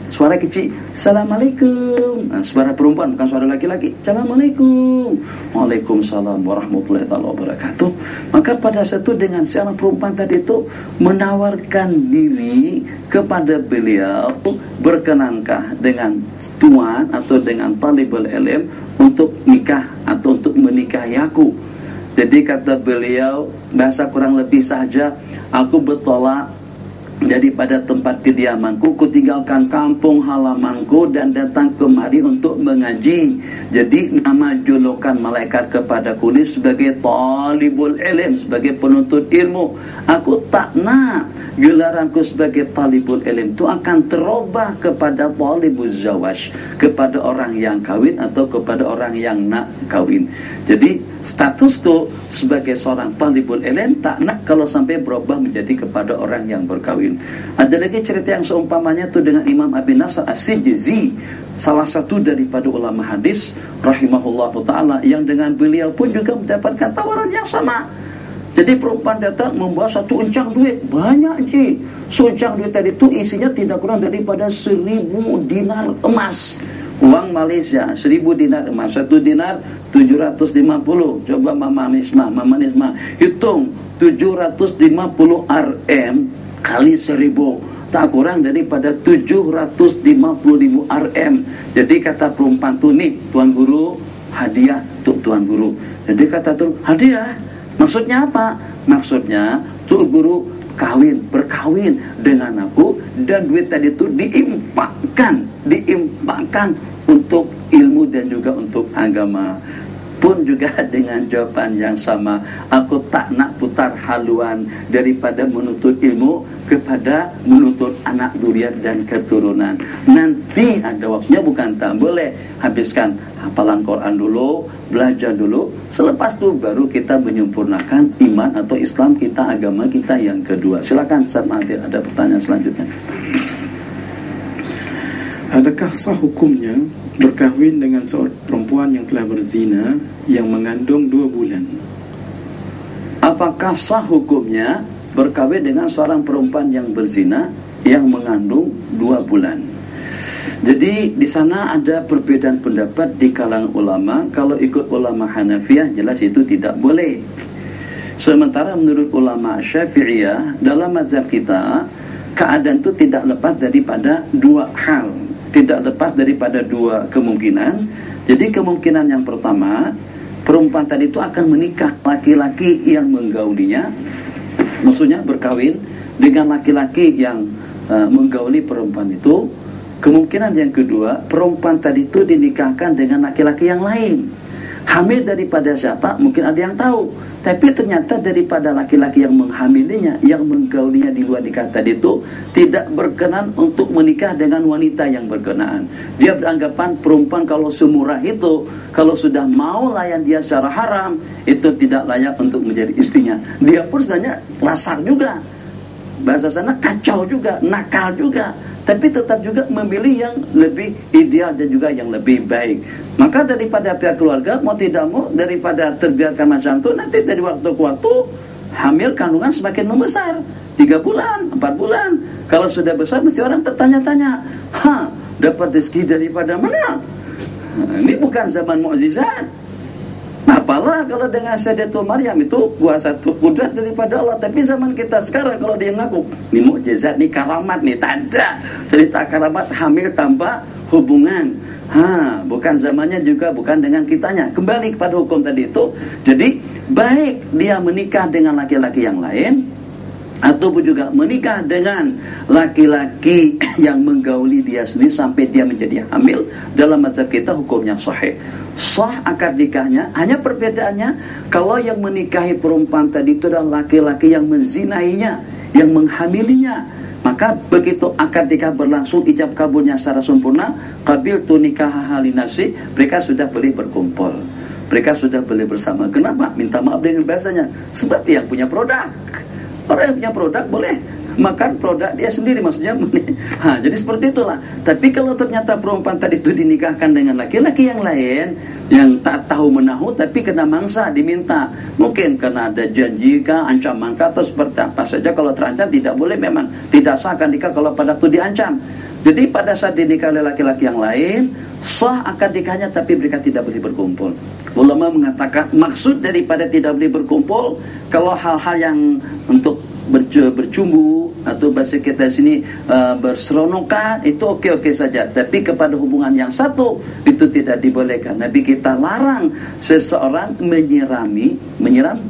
suara kecil, Assalamualaikum. Nah, suara perempuan, bukan suara laki-laki. Assalamualaikum. Waalaikumsalam warahmatullahi wabarakatuh. Maka pada satu dengan seorang perempuan tadi itu menawarkan diri kepada beliau, berkenankah dengan tuan atau dengan talibul ilm untuk nikah atau untuk menikahi aku. Jadi kata beliau, bahasa kurang lebih saja, aku bertolak daripada tempat kediamanku, kutinggalkan kampung halamanku dan datang kemari untuk mengaji. Jadi nama julukan malaikat kepadaku ini sebagai talibul ilm, sebagai penuntut ilmu. Aku tak nak gelaranku sebagai talibul ilm itu akan terubah kepada talibul zawaj, kepada orang yang kawin atau kepada orang yang nak kawin. Jadi statusku sebagai seorang talibul ilm tak nak kalau sampai berubah menjadi kepada orang yang berkawin. Ada lagi cerita yang seumpamanya itu dengan Imam Abi Nasr As-Sijzi, salah satu daripada ulama hadis rahimahullahu ta'ala, yang dengan beliau pun juga mendapatkan tawaran yang sama. Jadi perempuan datang membawa satu uncang duit, banyak je. Seuncang duit tadi itu isinya tidak kurang daripada 1000 dinar emas, uang Malaysia. 1000 dinar emas, 1 dinar 750. Coba Mama Nisma hitung 750 RM kali 1000, tak kurang daripada 750.000 RM. Jadi kata perempuan tu, nih Tuan Guru, hadiah untuk Tuan Guru. Jadi kata tu, hadiah maksudnya apa? Maksudnya Tuan Guru berkawin dengan aku, dan duit tadi itu diimpakkan untuk ilmu dan juga untuk agama. Pun juga dengan jawaban yang sama, aku tak nak putar haluan daripada menuntut ilmu kepada menuntut anak zuriat dan keturunan. Nanti ada waktunya, bukan tak boleh, habiskan hafalan Quran dulu, belajar dulu, selepas itu baru kita menyempurnakan iman atau Islam kita, agama kita yang kedua. Silakan Ustaz Mahathir, ada pertanyaan selanjutnya. Adakah sah hukumnya berkahwin dengan seorang perempuan yang telah berzina yang mengandung 2 bulan? Apakah sah hukumnya berkawin dengan seorang perempuan yang berzina yang mengandung 2 bulan. Jadi di sana ada perbedaan pendapat di kalangan ulama. Kalau ikut ulama Hanafiyah jelas itu tidak boleh. Sementara menurut ulama Syafi'iyah, dalam mazhab kita, keadaan itu tidak lepas daripada 2 hal, tidak lepas daripada 2 kemungkinan. Jadi kemungkinan yang pertama, perempuan tadi itu akan menikah laki-laki yang menggaulinya, maksudnya berkawin dengan laki-laki yang menggauli perempuan itu. Kemungkinan yang kedua, perempuan tadi itu dinikahkan dengan laki-laki yang lain. Hamil daripada siapa? Mungkin ada yang tahu. Tapi ternyata daripada laki-laki yang menghamilinya, yang menggaulinya di luar nikah tadi itu tidak berkenan untuk menikah dengan wanita yang berkenaan. Dia beranggapan perempuan kalau semurah itu, kalau sudah mau layan dia secara haram, itu tidak layak untuk menjadi istrinya. Dia pun sebenarnya lasar juga, bahasa sana kacau juga, nakal juga, tapi tetap juga memilih yang lebih ideal dan juga yang lebih baik. Maka daripada pihak keluarga mau tidak mau, daripada terbiarkan macam itu, nanti dari waktu ke waktu hamil, kandungan semakin membesar, 3 bulan, 4 bulan. Kalau sudah besar mesti orang tertanya-tanya, dapat rezeki daripada mana? Ini bukan zaman mukjizat. Apalah kalau dengan Sayyidatul Maryam itu kuasa kudrat daripada Allah. Tapi zaman kita sekarang kalau dia ngaku ini mukjizat, ini karamat, nih tak ada cerita karamat hamil tanpa hubungan. Bukan zamannya juga, bukan dengan kitanya. Kembali kepada hukum tadi itu. Jadi baik dia menikah dengan laki-laki yang lain ataupun juga menikah dengan laki-laki yang menggauli dia sendiri sampai dia menjadi hamil, dalam mazhab kita hukumnya sahih. Sah akad nikahnya, hanya perbedaannya kalau yang menikahi perempuan tadi itu adalah laki-laki yang menzinainya, yang menghamilinya, maka begitu akad nikah berlangsung, ijab kabulnya secara sempurna, qabiltu nikah halinasi, mereka sudah boleh berkumpul, mereka sudah boleh bersama. Kenapa? Minta maaf dengan bahasanya, sebab yang punya produk. Orang yang punya produk boleh makan produk dia sendiri, maksudnya. Jadi seperti itulah. Tapi kalau ternyata perempuan tadi itu dinikahkan dengan laki-laki yang lain, yang tak tahu menahu, tapi kena mangsa, diminta, mungkin karena ada janji kah, ancaman kah, atau seperti apa saja. Kalau terancam tidak boleh, memang tidak sah akad nikah kalau pada waktu diancam. Jadi pada saat dinikah oleh laki-laki yang lain, sah akad nikahnya, tapi mereka tidak boleh berkumpul. Ulama mengatakan maksud daripada tidak boleh berkumpul, kalau hal-hal yang untuk bercumbu atau bahasa kita sini berseronokan, itu oke-oke saja. Tapi kepada hubungan yang satu itu tidak dibolehkan. Nabi kita larang seseorang menyiram,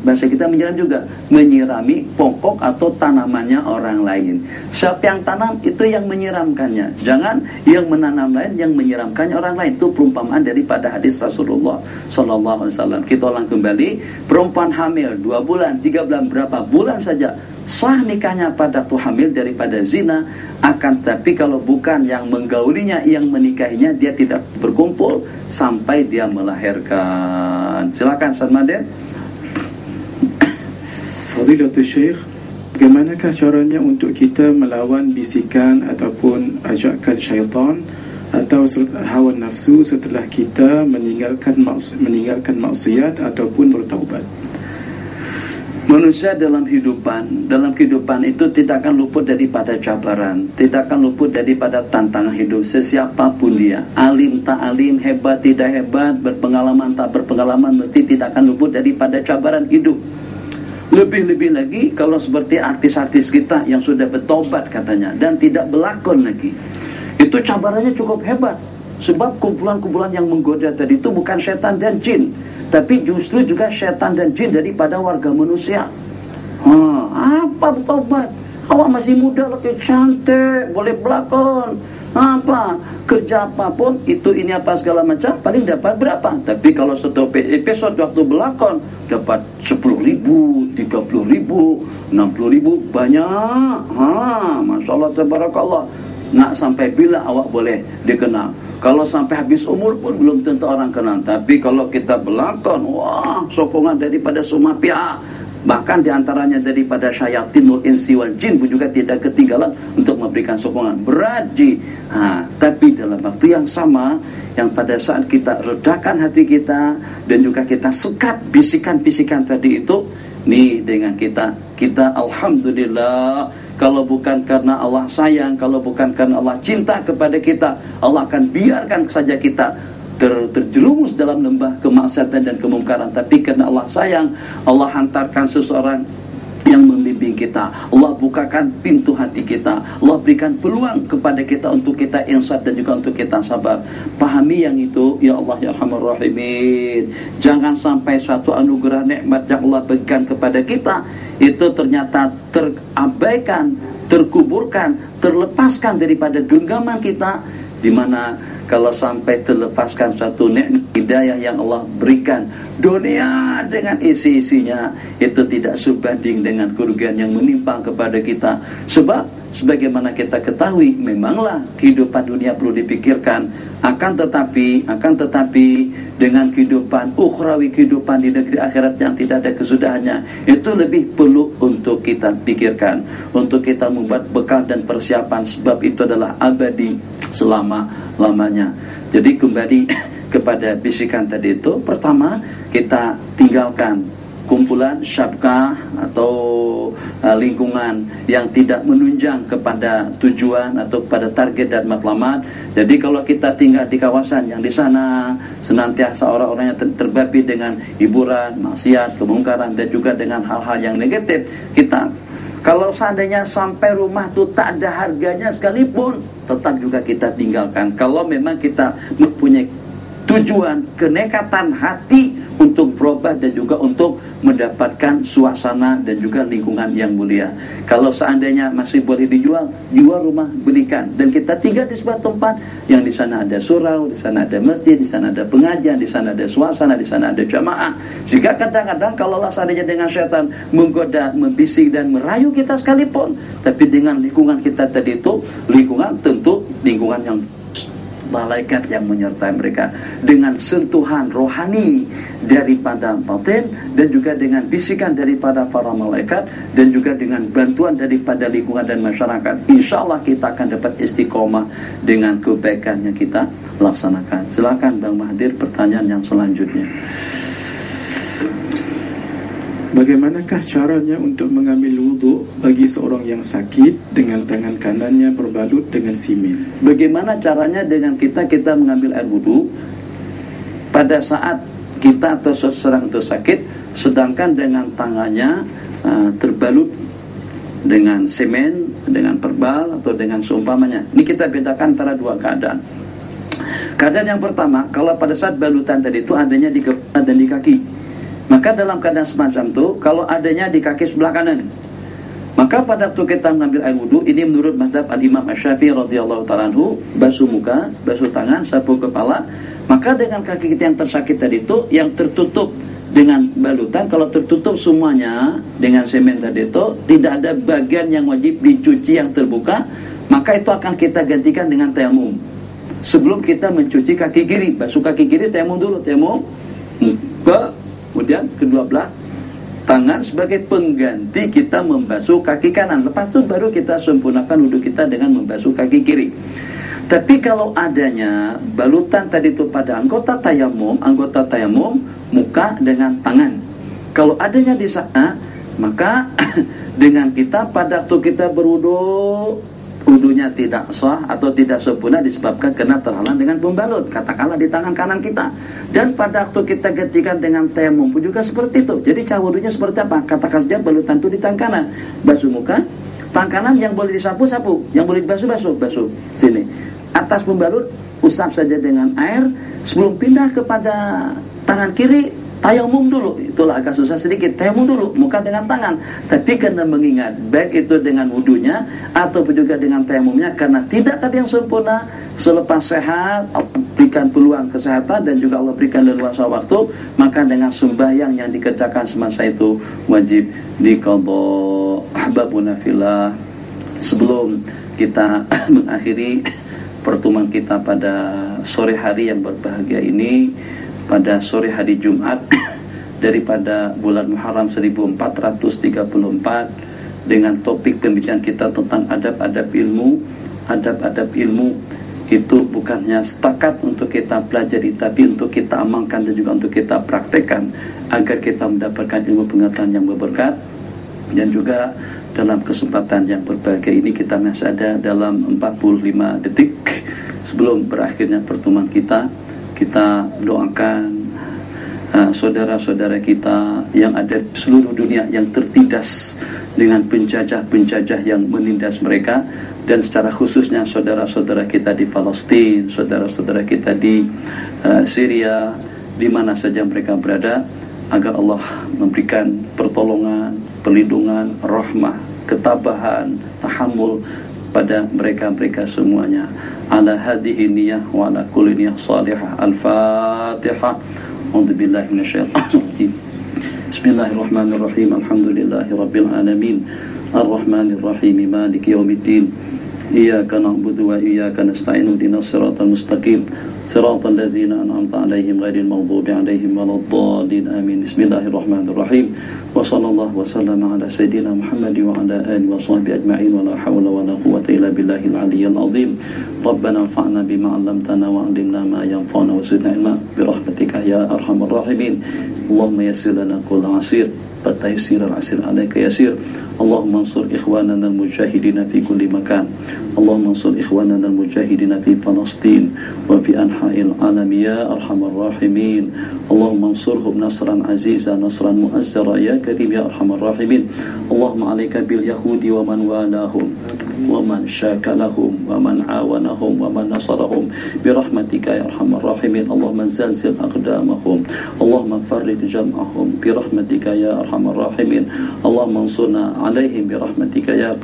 bahasa kita menyiram juga, menyirami pokok atau tanamannya orang lain. Siapa yang tanam itu yang menyiramkannya, jangan yang menanam lain yang menyiramkannya orang lain. Itu perumpamaan daripada hadis Rasulullah SAW. Kita ulang kembali, perempuan hamil 2 bulan, 3 bulan, berapa bulan saja sah nikahnya pada waktu hamil daripada zina. Akan tapi kalau bukan yang menggaulinya, yang menikahinya, dia tidak berkumpul sampai dia melahirkan. Silakan Ustaz Maden. Fadilatul Syekh, bagaimanakah caranya untuk kita melawan bisikan ataupun ajakan syaitan atau hawa nafsu setelah kita meninggalkan maksiat ataupun bertaubat? Manusia dalam kehidupan itu tidak akan luput daripada cabaran, tidak akan luput daripada tantangan hidup. Sesiapapun dia, alim tak alim, hebat tidak hebat, berpengalaman tak berpengalaman, mesti tidak akan luput daripada cabaran hidup. Lebih-lebih lagi kalau seperti artis-artis kita yang sudah bertobat katanya dan tidak berlakon lagi, itu cabarannya cukup hebat. Sebab kumpulan-kumpulan yang menggoda tadi itu bukan setan dan jin, tapi justru juga setan dan jin daripada warga manusia. Apa bertobat? Awak masih muda, lagi cantik, boleh berlakon. Apa? Kerja apapun, itu ini apa segala macam, paling dapat berapa? Tapi kalau satu episode waktu berlakon, dapat 10.000, 30.000, 60.000, banyak. Masya Allah, tabarakallah. Nak sampai bila awak boleh dikenal? Kalau sampai habis umur pun belum tentu orang kenal. Tapi kalau kita berlakon, wah, sokongan daripada semua pihak, bahkan diantaranya daripada syayatinul insi wal jin pun juga tidak ketinggalan untuk memberikan sokongan. Beraji. Tapi dalam waktu yang sama, yang pada saat kita redakan hati kita dan juga kita sekat bisikan-bisikan tadi itu, nih dengan kita alhamdulillah, kalau bukan karena Allah sayang, kalau bukan karena Allah cinta kepada kita, Allah akan biarkan saja kita terjerumus dalam lembah kemaksiatan dan kemungkaran. Tapi karena Allah sayang, Allah hantarkan seseorang yang membimbing kita, Allah bukakan pintu hati kita, Allah berikan peluang kepada kita untuk kita insaf dan juga untuk kita sabar. Pahami yang itu, ya Allah ya Arhamar Rahimin. Jangan sampai suatu anugerah nikmat yang Allah berikan kepada kita itu ternyata terabaikan, terkuburkan, terlepaskan daripada genggaman kita, di mana kalau sampai terlepaskan satu nikmat hidayah yang Allah berikan, dunia dengan isi-isinya itu tidak sebanding dengan kerugian yang menimpa kepada kita. Sebab sebagaimana kita ketahui, memanglah kehidupan dunia perlu dipikirkan, akan tetapi dengan kehidupan ukhrawi, kehidupan di negeri akhirat yang tidak ada kesudahannya, itu lebih perlu untuk kita pikirkan, untuk kita membuat bekal dan persiapan, sebab itu adalah abadi selama-lamanya. Jadi kembali kepada bisikan tadi itu, pertama kita tinggalkan kumpulan syabkah atau lingkungan yang tidak menunjang kepada tujuan atau kepada target dan matlamat. Jadi kalau kita tinggal di kawasan yang di sana senantiasa orang-orang yang terbabi dengan hiburan, maksiat, kemungkaran dan juga dengan hal-hal yang negatif, kita kalau seandainya sampai rumah itu tak ada harganya sekalipun, tetap juga kita tinggalkan. Kalau memang kita mempunyai tujuan, kenekatan hati untuk berubah dan juga untuk mendapatkan suasana dan juga lingkungan yang mulia. Kalau seandainya masih boleh dijual, jual rumah, belikan, dan kita tinggal di sebuah tempat yang di sana ada surau, di sana ada masjid, di sana ada pengajian, di sana ada suasana, di sana ada jamaah. Sehingga kadang-kadang kalau seandainya dengan syaitan menggoda, membisik dan merayu kita sekalipun, tapi dengan lingkungan kita tadi itu, lingkungan tentu lingkungan yang malaikat yang menyertai mereka, dengan sentuhan rohani daripada batin dan juga dengan bisikan daripada para malaikat dan juga dengan bantuan daripada lingkungan dan masyarakat, insya Allah kita akan dapat istiqomah dengan kebaikan yang kita laksanakan. Silakan Bang Mahdir, pertanyaan yang selanjutnya. Bagaimanakah caranya untuk mengambil wudhu bagi seorang yang sakit dengan tangan kanannya berbalut dengan simin? Bagaimana caranya dengan kita mengambil air wudhu pada saat kita atau seseorang itu sakit, sedangkan dengan tangannya terbalut dengan semen, dengan perbal atau dengan seumpamanya. Ini kita bedakan antara dua keadaan. Keadaan yang pertama, kalau pada saat balutan tadi itu adanya di kepala dan di kaki, maka dalam keadaan semacam itu, kalau adanya di kaki sebelah kanan, maka pada waktu kita mengambil air wudhu, ini menurut mazhab al-Imam Asy-Syafi'i radhiyallahu ta'ala anhu, basuh muka, basuh tangan, sapu kepala, maka dengan kaki kita yang tersakit tadi itu, yang tertutup dengan balutan, kalau tertutup semuanya dengan semen tadi itu, tidak ada bagian yang wajib dicuci yang terbuka, maka itu akan kita gantikan dengan tayamum. Sebelum kita mencuci kaki kiri, basuh kaki kiri, tayamum dulu, tayamum kemudian kedua belah tangan sebagai pengganti kita membasuh kaki kanan. Lepas itu baru kita sempurnakan wudhu kita dengan membasuh kaki kiri. Tapi kalau adanya balutan tadi itu pada anggota tayamum muka dengan tangan, kalau adanya di sana, maka dengan kita pada waktu kita berwudhu, wudhunya tidak sah atau tidak sempurna disebabkan karena terhalang dengan pembalut, katakanlah di tangan kanan kita. Dan pada waktu kita gantikan dengan tayamum pun juga seperti itu. Jadi cara wudhunya seperti apa? Katakan saja balutan itu di tangan kanan, basuh muka, tangan kanan yang boleh disapu-sapu, yang boleh dibasuh-basuh, basuh sini. Atas pembalut usap saja dengan air, sebelum pindah kepada tangan kiri, tayamum dulu. Itulah agak susah sedikit, tayamum dulu, muka dengan tangan. Tapi karena mengingat baik itu dengan wudunya ataupun juga dengan tayamumnya, karena tidak ada yang sempurna, selepas sehat Allah berikan peluang kesehatan dan juga Allah berikan leluasa waktu, maka dengan sembahyang yang dikerjakan semasa itu wajib diqadha. Ahbabuna fillah, sebelum kita mengakhiri pertemuan kita pada sore hari yang berbahagia ini, pada sore hari Jumat daripada bulan Muharram 1434, dengan topik pembicaraan kita tentang adab-adab ilmu itu bukannya setakat untuk kita pelajari, tapi untuk kita amalkan dan juga untuk kita praktekkan agar kita mendapatkan ilmu pengetahuan yang berberkat. Dan juga dalam kesempatan yang berbahagia ini kita masih ada dalam 45 detik sebelum berakhirnya pertemuan kita. Kita doakan saudara-saudara kita yang ada di seluruh dunia yang tertindas dengan penjajah-penjajah yang menindas mereka, dan secara khususnya saudara-saudara kita di Palestina, saudara-saudara kita di Syria, di mana saja mereka berada, agar Allah memberikan pertolongan, perlindungan, rahmah, ketabahan, tahammul pada mereka-mereka semuanya. Ala hadhihi niyah wa ala kulli niyah salihah. Al-Fatihah. A'udzu billahi minasyaitonir rajim. Bismillahirrahmanirrahim. Alhamdulillahi rabbil alamin. Ar-Rahmanir Rahim. Maliki yaumiddin. Iyyaka na'budu wa iyyaka nasta'in. Ihdinas siratal mustaqim. Siratal ladzina an'amta 'alaihim ghairil maghdubi 'alaihim waladdallin. Amin. Bismillahirrahmanirrahim. Wa sallallahu wa sallama ala sayyidina Muhammad wa ala alihi wa sahbihi ajma'in. Wa la hawla wa la quwwata illa billahil 'aliyyil 'azim. Rabbana anfa'na bima 'allamtana wa 'allimna ma yanfa'una wa zidna ilma bi rahmatika ya arhamar rahimin. Allahumma yassir lana kulla 'asir فتيسير العسير عليك يسير. اللهم انصر إخواننا المجاهدين في كل مكان. اللهم انصر إخواننا المجاهدين في فلسطين وفي أنحاء العالم يا أرحم الراحمين. اللهم انصرهم نصرا عزيزا نصرا مؤزرا يا كريم يا أرحم الراحمين. اللهم عليك باليهود ومن والاهم ومن شاكلهم ومن عاونهم ومن نصرهم برحمتك يا أرحم الراحمين. اللهم زلزل أقدامهم. اللهم فرق جمعهم برحمتك يا أرحم الراحمين. اللهم انصرنا عليهم برحمتك يا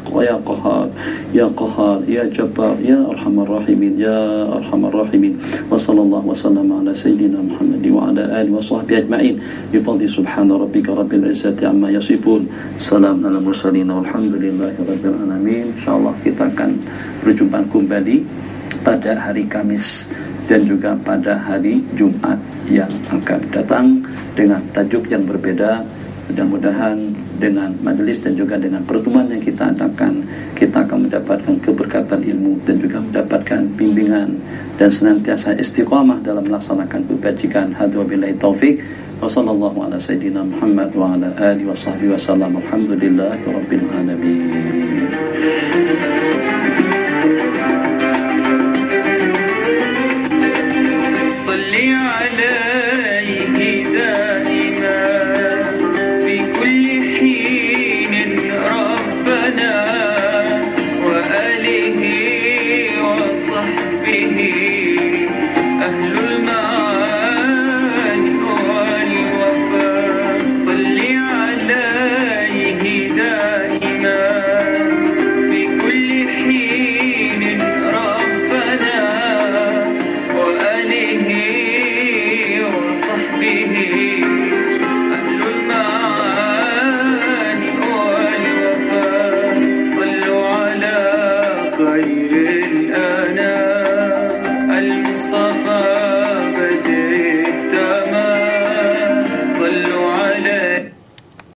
قهار يا قهار يا جبار يا أرحم الراحمين يا أرحم الراحمين. وصلى الله وسلم على سيدنا محمد وعلى آله وصحبه أجمعين بفضل سبحان ربك رب العزة عما يصفون. سلام على المرسلين والحمد لله رب العالمين. InsyaAllah kita akan berjumpa kembali pada hari Kamis dan juga pada hari Jumat yang akan datang dengan tajuk yang berbeda. Mudah-mudahan dengan majelis dan juga dengan pertemuan yang kita adakan, kita akan mendapatkan keberkatan ilmu dan juga mendapatkan bimbingan dan senantiasa istiqamah dalam melaksanakan kebajikan. Hadza billahi taufik. Wa sallallahu ala sayyidina Muhammad wa ala alihi wa sahbihi wa sallam. Alhamdulillahi rabbil alamin. Salli alaihi daima fi kulli hinin rabbana wa alihi wa sahbihi ahlul ma'ani wal wafa. Salli alaihi daima fi kulli hinin rabbana wa alihi wa sahbihi